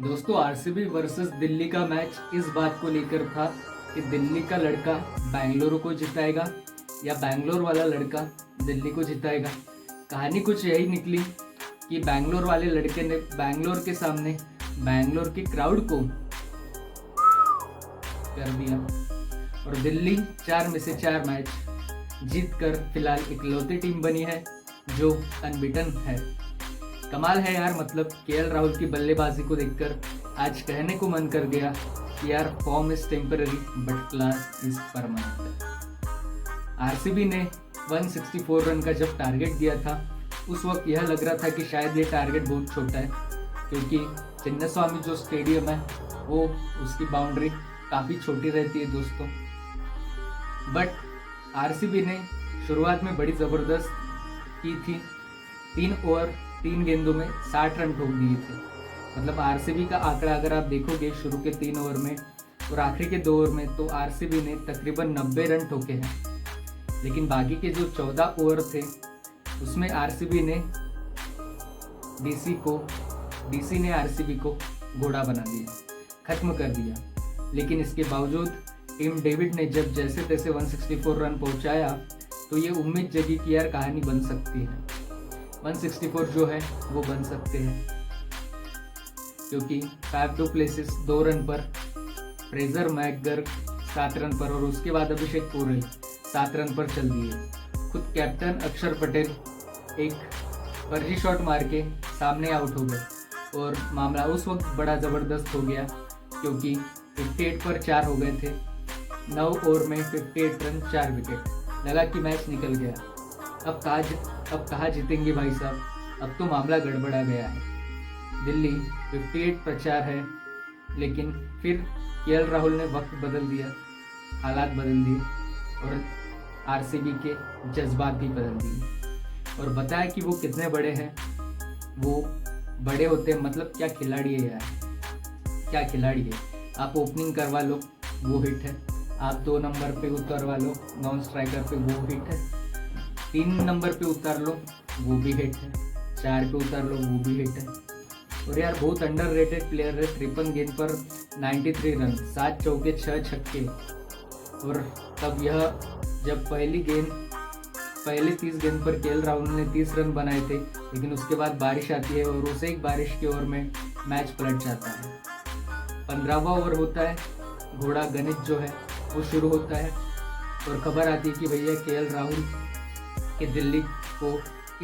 दोस्तों RCB versus Delhi का match इस बात को लेकर था कि दिल्ली का लड़का बेंगलुरु को जिताएगा या बेंगलोर वाला लड़का दिल्ली को जिताएगा। कहानी कुछ यही निकली कि बेंगलोर वाले लड़के ने बेंगलोर के सामने बेंगलोर की क्राउड को कर दिया और दिल्ली 4 में से 4 मैच जीतकर फिलहाल इकलौती टीम बनी है जो अनबीटन है। कमाल है यार, मतलब केएल राहुल की बल्लेबाजी को देखकर आज कहने को मन कर गया कि यार form is temporary but class is permanent. RCB ने 164 रन का जब टारगेट दिया था उस वक्त यह लग रहा था कि शायद ये टारगेट बहुत छोटा है, क्योंकि चिन्नास्वामी जो स्टेडियम है वो उसकी बाउंड्री काफ़ी छोटी रहती है दोस्तों। बट आरसीबी ने शुरुआत में बड़ी ज़बरदस्त की थी। 3 ओवर 3 गेंदों में 60 रन ठोक दिए थे। मतलब आरसीबी का आंकड़ा अगर आप देखोगे शुरू के 3 ओवर में और आखिरी के 2 ओवर में तो आरसीबी ने तकरीबन 90 रन ठोके हैं। लेकिन बाकी के जो 14 ओवर थे उसमें आरसीबी ने डीसी ने आरसीबी को घोड़ा बना दिया, खत्म कर दिया। लेकिन इसके बावजूद टीम डेविड ने जब जैसे तैसे 164 रन पहुंचाया तो ये उम्मीद जगी कि यार कहानी बन सकती है। 164 जो है वो बन सकते हैं, क्योंकि फैफ डू प्लेसिस 2 रन पर, फ्रेजर मैकगर 7 रन पर और उसके बाद अभिषेक पोरेल 7 रन पर चल दिए। खुद कैप्टन अक्षर पटेल एक फर्जी शॉट मार के सामने आउट हो गए और मामला उस वक्त बड़ा ज़बरदस्त हो गया, क्योंकि 58 पर 4 हो गए थे। 9 ओवर में 58 रन 4 विकेट। लगा कि मैच निकल गया। अब कहाँ जीतेंगे भाई साहब, अब तो मामला गड़बड़ा गया है। दिल्ली 58 पर 4 है, लेकिन फिर केएल राहुल ने वक्त बदल दिया, हालात बदल दिए और आरसीबी के जज्बात भी बदल दिए और बताया कि वो कितने बड़े हैं। वो बड़े होते हैं, मतलब क्या खिलाड़ी है यार, क्या खिलाड़ी है। आप ओपनिंग करवा लो वो हिट है, आप 2 नंबर पे उतरवा लो नॉन स्ट्राइकर पे वो हिट है, 3 नंबर पे उतार लो वो भी हिट है, 4 पे उतार लो वो भी हिट है। और यार बहुत अंडररेटेड प्लेयर है। 53 गेंद पर 93 रन, 7 चौके 6 छक्के। और तब यह जब पहली 30 गेंद पर केएल राहुल ने 30 रन बनाए थे, लेकिन उसके बाद बारिश आती है और उसे एक बारिश के ओवर में मैच पलट जाता है। 15वां ओवर होता है, घोड़ा गणित जो है वो शुरू होता है और खबर आती है कि भैया केएल राहुल कि दिल्ली को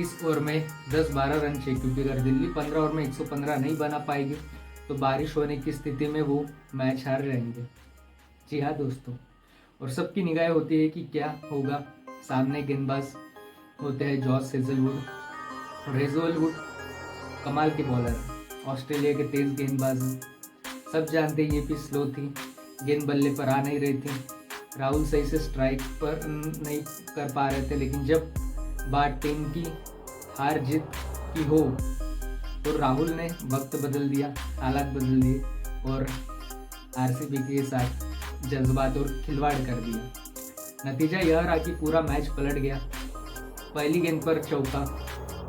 इस ओवर में 10-12 रन चाहिए, क्योंकि अगर दिल्ली 15 ओवर में 115 नहीं बना पाएगी तो बारिश होने की स्थिति में वो मैच हार रहेंगे। जी हाँ दोस्तों, और सबकी निगाह होती है कि क्या होगा। सामने गेंदबाज होते हैं जॉस हेजलवुड और हेजलवुड कमाल के बॉलर हैं, ऑस्ट्रेलिया के तेज गेंदबाज हैं। सब जानते हैं ये भी स्लो थी, गेंद बल्ले पर आ नहीं रही थी, राहुल सही से स्ट्राइक पर नहीं कर पा रहे थे। लेकिन जब बात टीम की हार जीत की हो तो राहुल ने वक्त बदल दिया, हालात बदल दिए और आरसीबी के साथ जज्बात और खिलवाड़ कर दिया। नतीजा यह रहा कि पूरा मैच पलट गया। पहली गेंद पर चौका,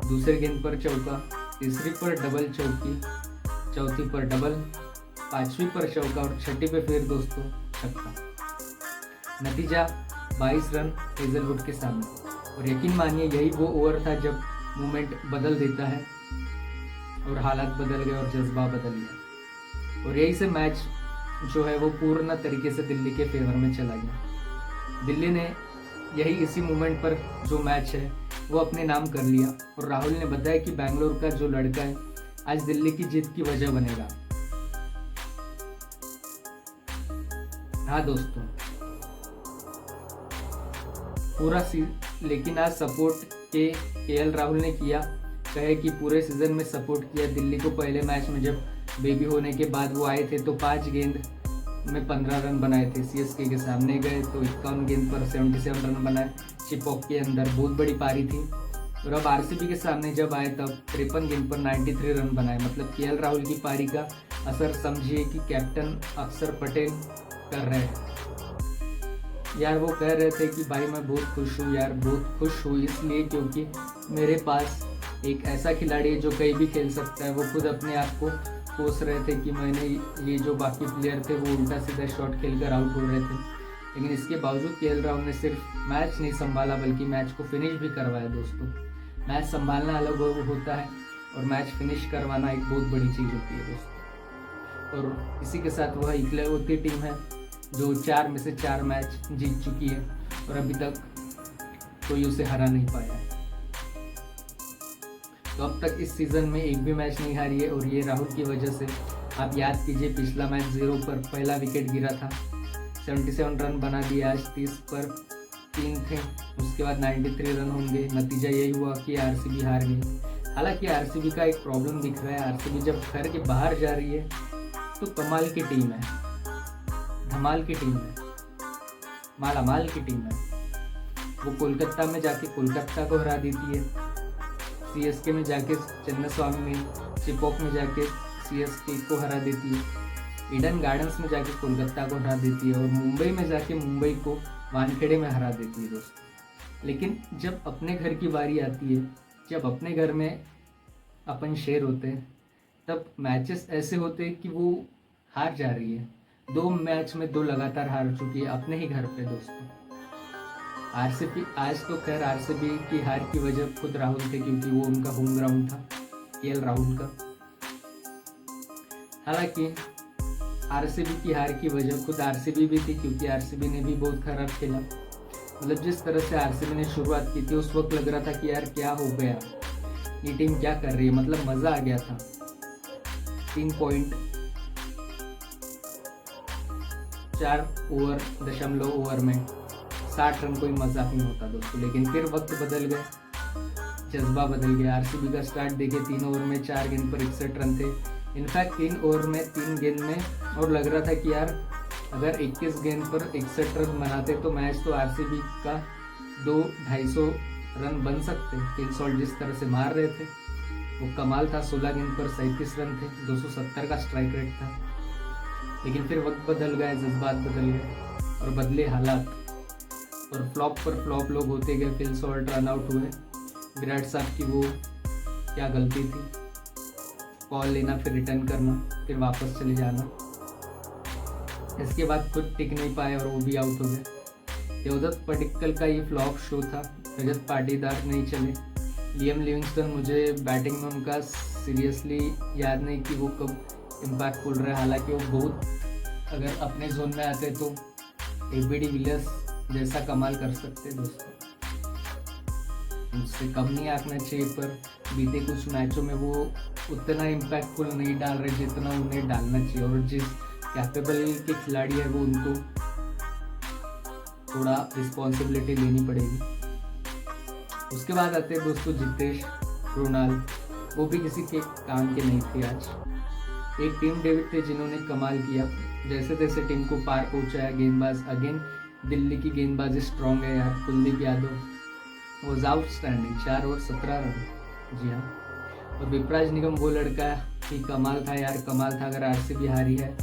दूसरी गेंद पर चौका, तीसरी पर डबल चौकी, चौथी पर डबल, 5वीं पर चौका और 6ठी पे फिर दोस्तों छक्का। नतीजा 22 रन हेजलवुड के सामने। और यकीन मानिए यही वो ओवर था जब मूवमेंट बदल देता है और हालात बदल गए और जज्बा बदल गया और यही से मैच जो है वो पूर्ण तरीके से दिल्ली के फेवर में चला गया। दिल्ली ने यही इसी मूवमेंट पर जो मैच है वो अपने नाम कर लिया और राहुल ने बताया कि बेंगलोर का जो लड़का है आज दिल्ली की जीत की वजह बनेगा। हाँ दोस्तों, पूरा लेकिन आज सपोर्ट केएल राहुल ने किया, कहे कि पूरे सीजन में सपोर्ट किया दिल्ली को। पहले मैच में जब बेबी होने के बाद वो आए थे तो 5 गेंद में 15 रन बनाए थे। सीएसके के सामने गए तो 51 गेंद पर 77 रन बनाए, चिपॉक के अंदर बहुत बड़ी पारी थी। और अब आरसीबी के सामने जब आए तब 53 गेंद पर 93 रन बनाए। मतलब केएल राहुल की पारी का असर समझिए कि कैप्टन अक्षर पटेल कर रहे हैं। यार वो कह रहे थे कि भाई मैं बहुत खुश हूँ यार, बहुत खुश हूँ इसलिए क्योंकि मेरे पास एक ऐसा खिलाड़ी है जो कहीं भी खेल सकता है। वो खुद अपने आप को कोस रहे थे कि मैंने ये जो बाकी प्लेयर थे वो उल्टा सीधा शॉट खेलकर आउट हो रहे थे, लेकिन इसके बावजूद केएल राहुल ने सिर्फ मैच नहीं संभाला बल्कि मैच को फिनिश भी करवाया। दोस्तों, मैच संभालना अलग होता है और मैच फिनिश करवाना एक बहुत बड़ी चीज़ होती है दोस्तों। और इसी के साथ वह इकलौती टीम है जो 4 में से 4 मैच जीत चुकी है और अभी तक कोई उसे हरा नहीं पाया है। तो अब तक इस सीज़न में एक भी मैच नहीं हारी है और ये राहुल की वजह से। आप याद कीजिए, पिछला मैच 0 पर पहला विकेट गिरा था, 77 रन बना दिए, आज 30 पर 3 थे, उसके बाद 93 रन होंगे। नतीजा यही हुआ कि आरसीबी हार गई। हालांकि आरसीबी का एक प्रॉब्लम दिख रहा है, आरसीबी जब घर के बाहर जा रही है तो कमाल की टीम है, धमाल की टीम है, मालामाल की टीम है। वो कोलकाता में जाके कोलकाता को हरा देती है, सीएसके में जाके चन्नास्वामी में, चिपॉक में जाके सीएसके को हरा देती है, ईडन गार्डन्स में जाके कोलकाता को हरा देती है और मुंबई में जाके मुंबई को वानखेड़े में हरा देती है दोस्तों। लेकिन जब अपने घर की बारी आती है, जब अपने घर में अपन शेर होते हैं, तब मैचेस ऐसे होते हैं कि वो हार जा रही है। 2 मैच में 2 लगातार हार चुकी है अपने ही घर पे दोस्तों। आरसीबी आज तो खैर आरसीबी की हार की वजह खुद राहुल थे, क्योंकि वो उनका होम ग्राउंड था, केएल राहुल का। हालांकि आरसीबी की हार की वजह खुद आरसीबी भी थी, क्योंकि आरसीबी ने भी बहुत खराब खेला। मतलब जिस तरह से आरसीबी ने शुरुआत की थी उस वक्त लग रहा था कि यार क्या हो गया, ये टीम क्या कर रही है, मतलब मज़ा आ गया था। 3.4 ओवर में 60 रन कोई मजाक नहीं होता दोस्तों। लेकिन फिर वक्त बदल गए, जज्बा बदल गया। आरसीबी का स्टार्ट देखे, 3 ओवर में 4 गेंद पर 61 रन थे। इनफैक्ट 3 ओवर में 3 गेंद में और लग रहा था कि यार अगर 21 गेंद पर 61 रन बनाते तो मैच तो आरसीबी का 200-250 रन बन सकते। फिल सॉल्ट जिस तरह से मार रहे थे वो कमाल था। 16 गेंद पर 37 रन थे, 270 का स्ट्राइक रेट था। लेकिन फिर वक्त बदल गया, जज्बात बदल गए और बदले हालात, और फ्लॉप पर फ्लॉप लोग होते गए। फिल सॉल्ट रन आउट हुए, विराट साहब की वो क्या गलती थी, कॉल लेना फिर रिटर्न करना फिर वापस चले जाना। इसके बाद खुद टिक नहीं पाए और वो भी आउट हो गए। देवदत्त पडिक्कल का ये फ्लॉप शो था, रजत पाटीदार नहीं चले। लियम लिविंगस्टन, मुझे बैटिंग में उनका सीरियसली याद नहीं कि वो कब इम्पैक्टफुल रहे। हालांकि वो बहुत, अगर अपने जोन में आते तो एबी डिविलियर्स जैसा कमाल कर सकते दोस्तों। उससे कम नहीं आंकना चाहिए, पर बीते कुछ मैचों में वो उतना इम्पैक्टफुल नहीं डाल रहे जितना उन्हें डालना चाहिए। और जिस कैपेबल के खिलाड़ी है वो उनको थोड़ा रिस्पॉन्सिबिलिटी लेनी पड़ेगी। उसके बाद आते हैं दोस्तों जितेश कृणाल, वो भी किसी के काम के नहीं थे आज। एक टीम डेविड थे जिन्होंने कमाल किया, जैसे तैसे टीम को पार पहुंचाया। गेंदबाज अगेन दिल्ली की गेंदबाजी स्ट्रॉन्ग है यार। Kuldeep Yadav was outstanding, 4 over 17 run. जी हाँ, और विपराज निगम वो लड़का ही कमाल था यार, कमाल था। अगर आरसीबी हारी है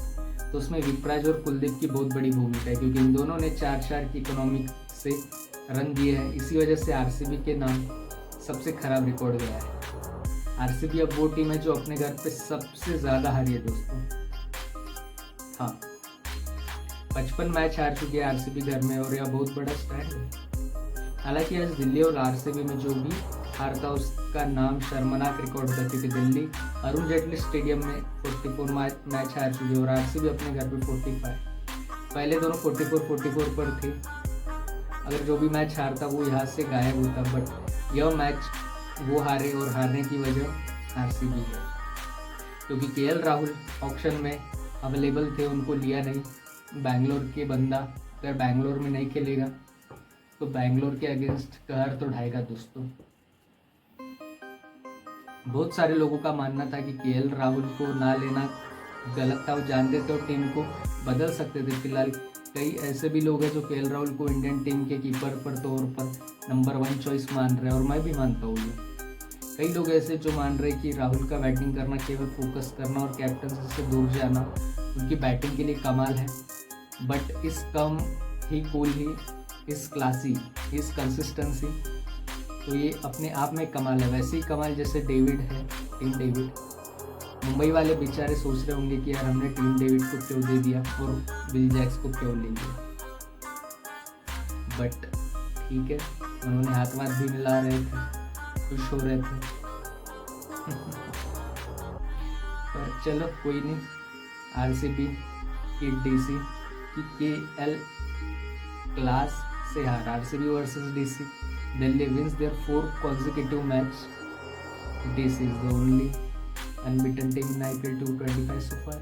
तो उसमें विपराज और कुलदीप की बहुत बड़ी भूमिका है, क्योंकि इन दोनों ने 4-4 की इकोनॉमिक से रन दिए हैं। इसी वजह से आरसीबी के नाम सबसे खराब रिकॉर्ड गया है। आरसीबी अब वो टीम है जो अपने घर पे सबसे ज़्यादा हारी है दोस्तों। हाँ, 55 मैच हार चुकी है आरसीबी घर में और यह बहुत बड़ा स्टैंड है। हालांकि आज दिल्ली और आरसीबी में जो भी हार था उसका नाम शर्मनाक रिकॉर्ड था, क्योंकि दिल्ली अरुण जेटली स्टेडियम में 44 मैच हार चुकी है और आरसीबी अपने घर पे 45। पहले दोनों 44 पर थे। अगर जो भी मैच हारता वो यहाँ से गायब होता, बट यह मैच वो हारे और हारने की वजह आरसीबी है, क्योंकि केएल राहुल ऑक्शन में अवेलेबल थे, उनको लिया नहीं। बैंगलोर के बंदा अगर बैंगलोर में नहीं खेलेगा तो बैंगलोर के अगेंस्ट कहर तो ढाएगा दोस्तों। बहुत सारे लोगों का मानना था कि केएल राहुल को ना लेना गलत था, वो जानते थे और टीम को बदल सकते थे। फिलहाल कई ऐसे भी लोग हैं जो केएल राहुल को इंडियन टीम के कीपर पर तौर पर नंबर 1 चॉइस मान रहे हैं, और मैं भी मानता हूँ। कई लोग ऐसे जो मान रहे हैं कि राहुल का बैटिंग करना, केवल फोकस करना और कैप्टनसी से दूर जाना उनकी बैटिंग के लिए कमाल है। बट इस कम ही कूल ही, इस क्लासी, इस कंसिस्टेंसी तो ये अपने आप में कमाल है। वैसे ही कमाल जैसे डेविड है, टीम डेविड। मुंबई वाले बेचारे सोच रहे होंगे कि यार हमने टीम डेविड को क्यों दे दिया और विल जैक्स को क्यों ले लिया, बट ठीक है, उन्होंने हाथ वाथ भी मिला रहे थे, खुश हो रहे थे। पर चलो कोई नहीं, आरसीबी की डीसी की केएल क्लास से हार। RCB versus DC, Delhi wins their 4 consecutive match. DC is the only unbeaten team in IPL 225 so far.